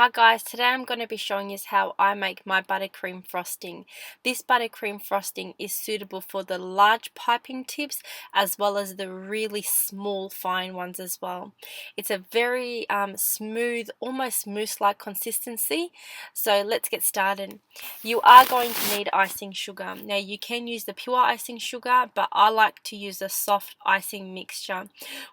Hi guys, today I'm going to be showing you how I make my buttercream frosting. This buttercream frosting is suitable for the large piping tips as well as the really small fine ones as well. It's a very smooth, almost mousse-like consistency. So let's get started. You are going to need icing sugar. Now you can use the pure icing sugar, but I like to use a soft icing mixture.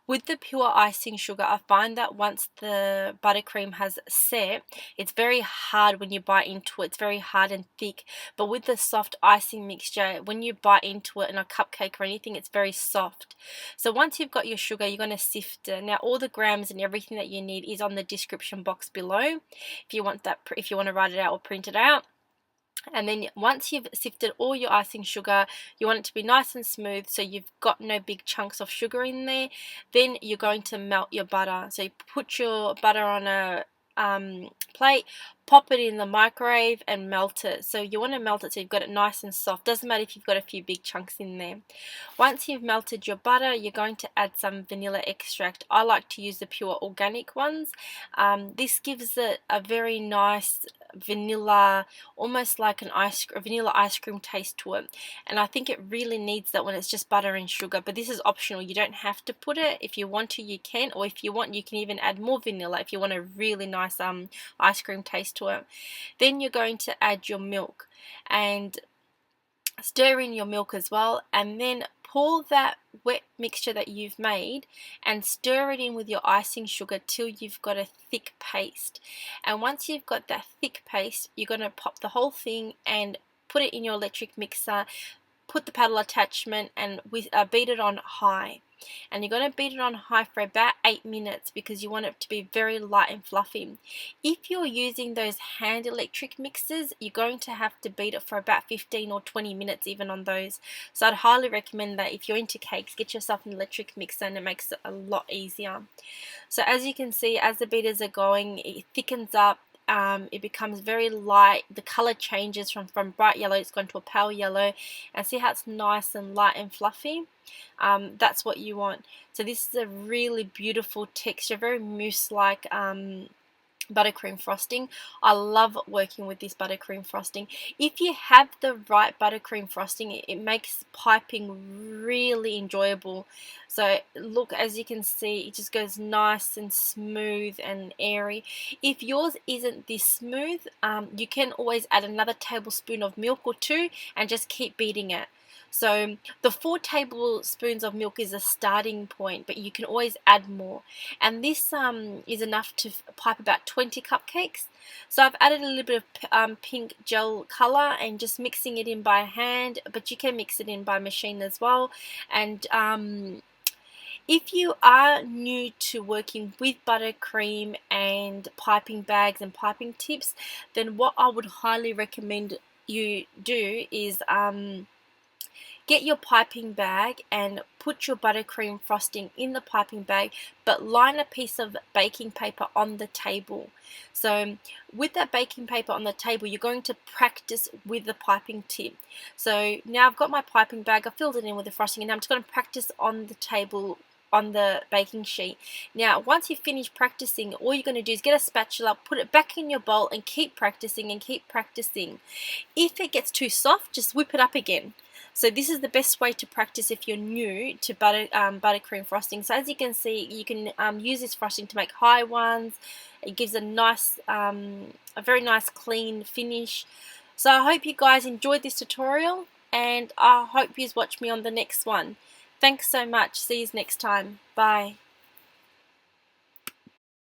With the pure icing sugar, I find that once the buttercream has set, it's very hard when you bite into it. It's very hard and thick. But with the soft icing mixture, when you bite into it in a cupcake or anything, it's very soft. So once you've got your sugar, you're going to sift it. Now all the grams and everything that you need is on the description box below if you want to write it out or print it out. And then once you've sifted all your icing sugar, you want it to be nice and smooth so you've got no big chunks of sugar in there. Then you're going to melt your butter. So you put your butter on a plate, pop it in the microwave and melt it. So you want to melt it so you've got it nice and soft. Doesn't matter if you've got a few big chunks in there. Once you've melted your butter, you're going to add some vanilla extract. I like to use the pure organic ones. This gives it a very nice vanilla, almost like a vanilla ice cream taste to it, and I think it really needs that when it's just butter and sugar. But this is optional. You don't have to put it. If you want to, you can, or if you want, you can even add more vanilla if you want a really nice ice cream taste to it. Then you're going to add your milk and stir in your milk as well, and then pour that wet mixture that you've made and stir it in with your icing sugar till you've got a thick paste. And once you've got that thick paste, you're going to pop the whole thing and put it in your electric mixer, put the paddle attachment and beat it on high. And you're going to beat it on high for about 8 minutes because you want it to be very light and fluffy. If you're using those hand electric mixers, you're going to have to beat it for about 15 or 20 minutes even on those. So I'd highly recommend that if you're into cakes, get yourself an electric mixer and it makes it a lot easier. So as you can see, as the beaters are going, it thickens up. It becomes very light. The color changes from bright yellow, it's gone to a pale yellow, and see how it's nice and light and fluffy. That's what you want. So this is a really beautiful texture, very mousse-like buttercream frosting. I love working with this buttercream frosting. If you have the right buttercream frosting, it makes piping really enjoyable. So look, as you can see, it just goes nice and smooth and airy. If yours isn't this smooth, you can always add another tablespoon of milk or two and just keep beating it. So the 4 tablespoons of milk is a starting point, but you can always add more. And this is enough to pipe about 20 cupcakes. So I've added a little bit of pink gel color and just mixing it in by hand, but you can mix it in by machine as well. And if you are new to working with buttercream and piping bags and piping tips, then what I would highly recommend you do is get your piping bag and put your buttercream frosting in the piping bag, but line a piece of baking paper on the table. So with that baking paper on the table, you're going to practice with the piping tip. So now I've got my piping bag, I filled it in with the frosting, and now I'm just going to practice on the table on the baking sheet. Now once you finish practicing, all you're going to do is get a spatula, put it back in your bowl and keep practicing and keep practicing. If it gets too soft, just whip it up again. So this is the best way to practice if you're new to buttercream frosting. So as you can see, you can use this frosting to make high ones. It gives a nice, a very nice clean finish. So I hope you guys enjoyed this tutorial, and I hope you watch me on the next one. Thanks so much. See you next time. Bye.